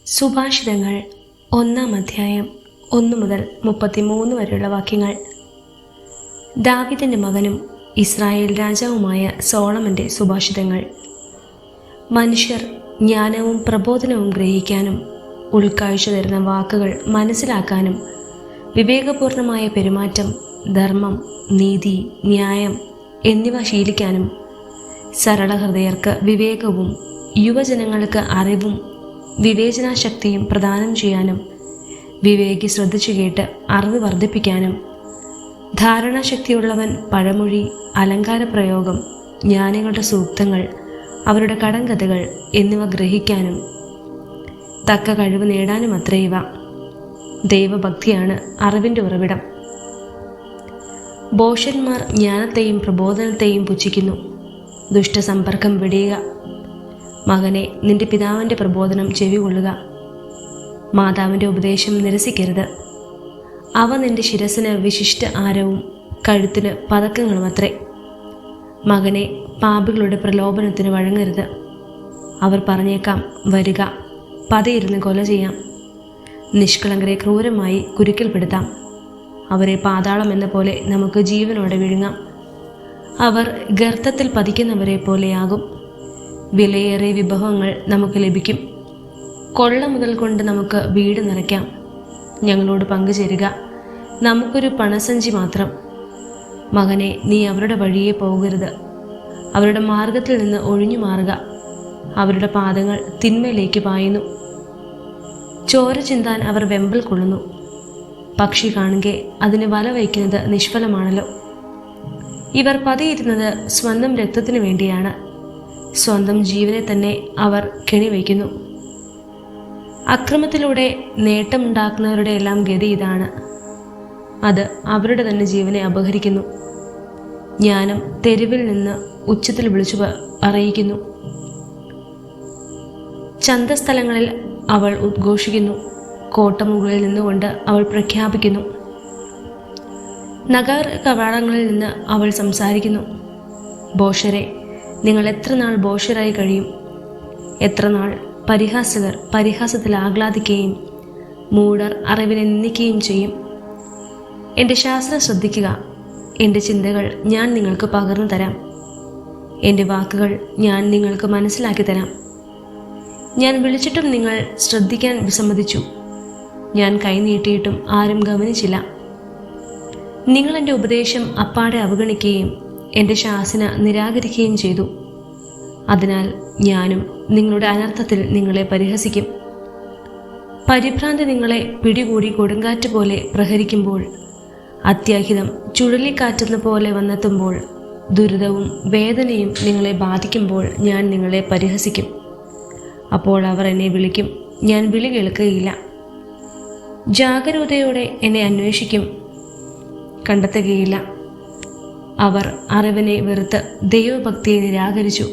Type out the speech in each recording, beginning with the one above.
സുഭാഷിതങ്ങൾ 1-ാം അധ്യായം 1 മുതൽ 33 വരെയുള്ള വാക്യങ്ങൾ. ദാവീദിന്റെ മകനും ഇസ്രായേൽ രാജാവുമായ സോളമന്റെ സുഭാഷിതങ്ങൾ. മനുഷ്യർ ജ്ഞാനവും പ്രബോധനവും ഗ്രഹിക്കാനും ഉൾക്കാഴ്ച തരുന്ന വാക്കുകൾ മനസ്സിലാക്കാനും വിവേകപൂർണമായ പെരുമാറ്റം, ധർമ്മം, നീതി, ന്യായം എന്നിവ ശീലിക്കാനും സരളഹൃദയർക്ക് വിവേകവും യുവജനങ്ങൾക്ക് അറിവും വിവേചനാശക്തിയും പ്രദാനം ചെയ്യാനും വിവേകി ശ്രദ്ധിച്ചു കേട്ട് അറിവ് വർദ്ധിപ്പിക്കാനും ധാരണാശക്തിയുള്ളവൻ പഴമൊഴി, അലങ്കാരപ്രയോഗം, ജ്ഞാനികളുടെ സൂക്തങ്ങൾ, അവരുടെ കടങ്കഥകൾ എന്നിവ ഗ്രഹിക്കാനും തക്ക കഴിവ് നേടാനുമത്രേ ഇവ. ദൈവഭക്തിയാണ് അറിവിൻ്റെ ഉറവിടം. ഭോഷന്മാർ ജ്ഞാനത്തെയും പ്രബോധനത്തെയും പുച്ഛിക്കുന്നു. ദുഷ്ടസമ്പർക്കം വെടിയുക. മകനെ, നിന്റെ പിതാവിൻ്റെ പ്രബോധനം ചെവികൊള്ളുക. മാതാവിൻ്റെ ഉപദേശം നിരസിക്കരുത്. അവ നിന്റെ ശിരസിന് വിശിഷ്ട ആരവും കഴുത്തിന് പതക്കങ്ങളുമത്രേ. മകനെ, പാപികളുടെ പ്രലോഭനത്തിന് വഴങ്ങരുത്. അവർ പറഞ്ഞേക്കാം, വരിക, പതയിരുന്ന് കൊല ചെയ്യാം. നിഷ്കളങ്കരെ ക്രൂരമായി കുരുക്കിൽപ്പെടുത്താം. അവരെ പാതാളം എന്ന പോലെ നമുക്ക് ജീവനോടെ വിഴുങ്ങാം. അവർ ഗർത്തത്തിൽ പതിക്കുന്നവരെ പോലെയാകും. വിലയേറിയ വിഭവങ്ങൾ നമുക്ക് ലഭിക്കും. കൊള്ള മുതൽ കൊണ്ട് നമുക്ക് വീട് നിറയ്ക്കാം. ഞങ്ങളോട് പങ്കുചേരുക, നമുക്കൊരു പണസഞ്ചി മാത്രം. മകനെ, നീ അവരുടെ വഴിയെ പോകരുത്. അവരുടെ മാർഗത്തിൽ നിന്ന് ഒഴിഞ്ഞു മാറുക. അവരുടെ പാദങ്ങൾ തിന്മയിലേക്ക് പായുന്നു. ചോര ചിന്താൻ അവർ വെമ്പൽ കൊള്ളുന്നു. പക്ഷി കാണുകെ അതിന് വല വയ്ക്കുന്നത് നിഷ്ഫലമാണല്ലോ. ഇവർ പതിയിരുന്നത് സ്വന്തം രക്തത്തിനു വേണ്ടിയാണ്. സ്വന്തം ജീവനെ തന്നെ അവർ കെണിവയ്ക്കുന്നു. അക്രമത്തിലൂടെ നേട്ടമുണ്ടാക്കുന്നവരുടെ എല്ലാം ഗതി ഇതാണ്. അത് അവരുടെ തന്നെ ജീവനെ അപഹരിക്കുന്നു. ജ്ഞാനം തെരുവിൽ നിന്ന് ഉച്ചത്തിൽ വിളിച്ചു അറിയിക്കുന്നു. ചന്തസ്ഥലങ്ങളിൽ അവൾ ഉദ്ഘോഷിക്കുന്നു. കോട്ടമുകളിൽ നിന്നുകൊണ്ട് അവൾ പ്രഖ്യാപിക്കുന്നു. നഗര കവാടങ്ങളിൽ നിന്ന് അവൾ സംസാരിക്കുന്നു. ഭോഷരെ, നിങ്ങൾ എത്ര നാൾ ഭോഷരായി കഴിയും? എത്ര നാൾ പരിഹാസകർ പരിഹാസത്തിൽ ആഹ്ലാദിക്കുകയും മൂഢർ അറിവിനെ നിന്ദിക്കുകയും ചെയ്യും? എൻ്റെ ശാസ്ത്രം ശ്രദ്ധിക്കുക. എൻ്റെ ചിന്തകൾ ഞാൻ നിങ്ങൾക്ക് പകർന്നു തരാം. എൻ്റെ വാക്കുകൾ ഞാൻ നിങ്ങൾക്ക് മനസ്സിലാക്കി തരാം. ഞാൻ വിളിച്ചിട്ടും നിങ്ങൾ ശ്രദ്ധിക്കാൻ വിസമ്മതിച്ചു. ഞാൻ കൈനീട്ടിയിട്ടും ആരും ഗവനിച്ചില്ല. നിങ്ങൾ എൻ്റെ ഉപദേശം അപ്പാടെ അവഗണിക്കുകയും എൻ്റെ ശാസന നിരാകരിക്കുകയും ചെയ്തു. അതിനാൽ ഞാനും നിങ്ങളുടെ അനർത്ഥത്തിൽ നിങ്ങളെ പരിഹസിക്കും. പരിഭ്രാന്തി നിങ്ങളെ പിടികൂടി കൊടുങ്കാറ്റ് പോലെ പ്രഹരിക്കുമ്പോൾ, അത്യാഹിതം ചുഴലിക്കാറ്റെന്ന പോലെ വന്നെത്തുമ്പോൾ, ദുരിതവും വേദനയും നിങ്ങളെ ബാധിക്കുമ്പോൾ ഞാൻ നിങ്ങളെ പരിഹസിക്കും. അപ്പോൾ അവർ എന്നെ വിളിക്കും, ഞാൻ വിളി കേൾക്കുകയില്ല. ജാഗരൂകതയോടെ എന്നെ അന്വേഷിക്കും, കണ്ടെത്തുകയില്ല. അവർ അറിവിനെ വെറുത്ത് ദൈവഭക്തിയെ നിരാകരിച്ചു.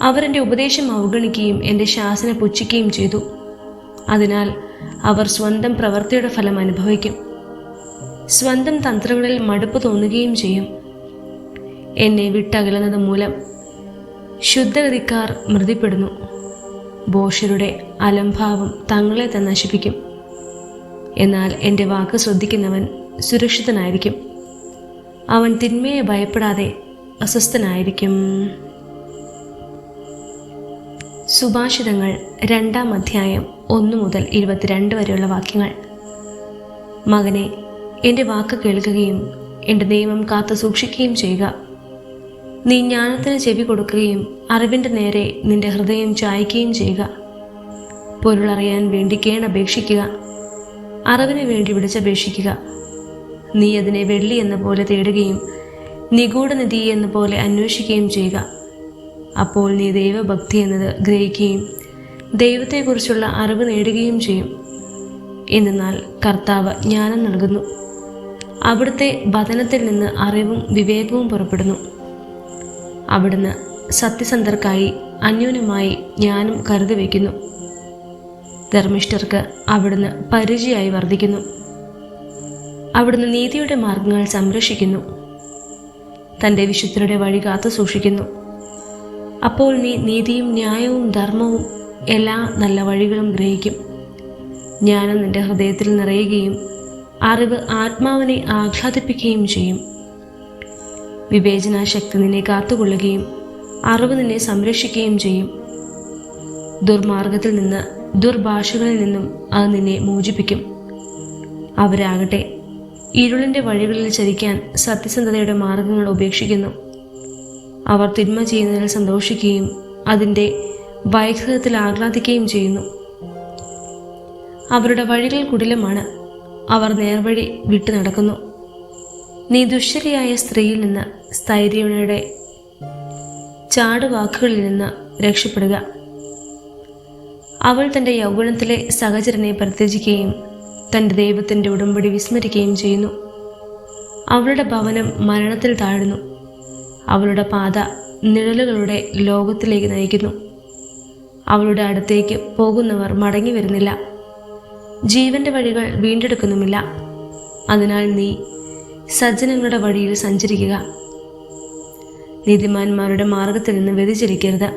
അവർ എൻ്റെ ഉപദേശം അവഗണിക്കുകയും എൻ്റെ ശാസന പുച്ഛിക്കുകയും ചെയ്തു. അതിനാൽ അവർ സ്വന്തം പ്രവൃത്തിയുടെ ഫലം അനുഭവിക്കും. സ്വന്തം തന്ത്രങ്ങളിൽ മടുപ്പ് തോന്നുകയും ചെയ്യും. എന്നെ വിട്ടകലുന്നത് മൂലം ശുദ്ധഗതിക്കാർ മൃതിപ്പെടുന്നു. ഭോഷരുടെ അലംഭാവം തങ്ങളെ തന്നെ നശിപ്പിക്കും. എന്നാൽ എൻ്റെ വാക്ക് ശ്രദ്ധിക്കുന്നവൻ സുരക്ഷിതനായിരിക്കും. അവൻ തിന്മയെ ഭയപ്പെടാതെ അസ്വസ്ഥനായിരിക്കും. സുഭാഷിതങ്ങൾ 2-ാം അധ്യായം 1 മുതൽ 22 വരെയുള്ള വാക്യങ്ങൾ. മകനെ, എൻ്റെ വാക്ക് കേൾക്കുകയും എൻ്റെ നിയമം കാത്തു സൂക്ഷിക്കുകയും ചെയ്യുക. നീ ജ്ഞാനത്തിന് ചെവി കൊടുക്കുകയും അറിവിൻ്റെ നേരെ നിന്റെ ഹൃദയം ചായ്ക്കുകയും ചെയ്യുക. പൊരുളറിയാൻ വേണ്ടി കേണപേക്ഷിക്കുക. അറിവിന് വേണ്ടി വിളിച്ചപേക്ഷിക്കുക. നീ അതിനെ വെള്ളി എന്ന പോലെ തേടുകയും നിഗൂഢനിധി എന്ന പോലെ അന്വേഷിക്കുകയും ചെയ്യുക. അപ്പോൾ നീ ദൈവഭക്തി എന്നത് ഗ്രഹിക്കുകയും ദൈവത്തെക്കുറിച്ചുള്ള അറിവ് നേടുകയും ചെയ്യും. എന്നാൽ കർത്താവ് ജ്ഞാനം നൽകുന്നു. അവിടുത്തെ വചനത്തിൽ നിന്ന് അറിവും വിവേകവും പുറപ്പെടുന്നു. അവിടുന്ന് സത്യസന്ധർക്കായി അന്യോന്യമായി ജ്ഞാനം കരുതി വയ്ക്കുന്നു. ധർമ്മിഷ്ഠർക്ക് അവിടുന്ന് പരിചയമായി വർദ്ധിക്കുന്നു. അവിടുന്ന് നീതിയുടെ മാർഗങ്ങൾ സംരക്ഷിക്കുന്നു. തൻ്റെ വിശുദ്ധരുടെ വഴി കാത്തു സൂക്ഷിക്കുന്നു. അപ്പോൾ നീ നീതിയും ന്യായവും ധർമ്മവും എല്ലാ നല്ല വഴികളും ഗ്രഹിക്കും. ജ്ഞാനം നിന്റെ ഹൃദയത്തിൽ നിറയുകയും അറിവ് ആത്മാവിനെ ആഹ്ലാദിപ്പിക്കുകയും ചെയ്യും. വിവേചനാശക്തി നിന്നെ കാത്തുകൊള്ളുകയും അറിവ് നിന്നെ സംരക്ഷിക്കുകയും ചെയ്യും. ദുർമാർഗത്തിൽ നിന്ന്, ദുർഭാഷകളിൽ നിന്നും അത് നിന്നെ മോചിപ്പിക്കും. അവരാകട്ടെ ഇരുളിൻ്റെ വഴികളിൽ ചരിക്കാൻ സത്യസന്ധതയുടെ മാർഗങ്ങൾ ഉപേക്ഷിക്കുന്നു. അവർ തിന്മ ചെയ്യുന്നതിൽ സന്തോഷിക്കുകയും അതിൻ്റെ വൈകൃതത്തിൽ ആഹ്ലാദിക്കുകയും ചെയ്യുന്നു. അവരുടെ വഴികൾ കുടിലമാണ്, അവർ നേർവഴി വിട്ടു നടക്കുന്നു. നീ ദുശ്ശരിയായ സ്ത്രീയിൽ നിന്ന്, സ്ഥൈര്യയുടെ ചാടുവാക്കുകളിൽ നിന്ന് രക്ഷപ്പെടുക. അവൾ തൻ്റെ യൗവനത്തിലെ സഹചരനെ പരിത്യജിക്കുകയും തൻ്റെ ദൈവത്തിൻ്റെ ഉടമ്പടി വിസ്മരിക്കുകയും ചെയ്യുന്നു. അവളുടെ ഭവനം മരണത്തിൽ താഴുന്നു. അവളുടെ പാത നിഴലുകളുടെ ലോകത്തിലേക്ക് നയിക്കുന്നു. അവളുടെ അടുത്തേക്ക് പോകുന്നവർ മടങ്ങി വരുന്നില്ല. ജീവന്റെ വഴികൾ വീണ്ടെടുക്കുന്നുമില്ല. അതിനാൽ നീ സജ്ജനങ്ങളുടെ വഴിയിൽ സഞ്ചരിക്കുക. നീതിമാന്മാരുടെ മാർഗത്തിൽ നിന്ന് വ്യതിചലിക്കരുത്.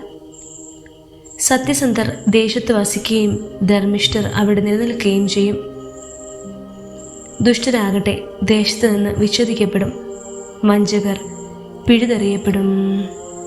സത്യസന്ധർ ദേശത്ത് വസിക്കുകയും ധർമ്മിഷ്ഠർ അവിടെ നിലനിൽക്കുകയും ചെയ്യും. ദുഷ്ടരാകട്ടെ ദേശത്ത് നിന്ന് വിച്ഛേദിക്കപ്പെടും. വഞ്ചകർ പിഴുതെറിയപ്പെടും.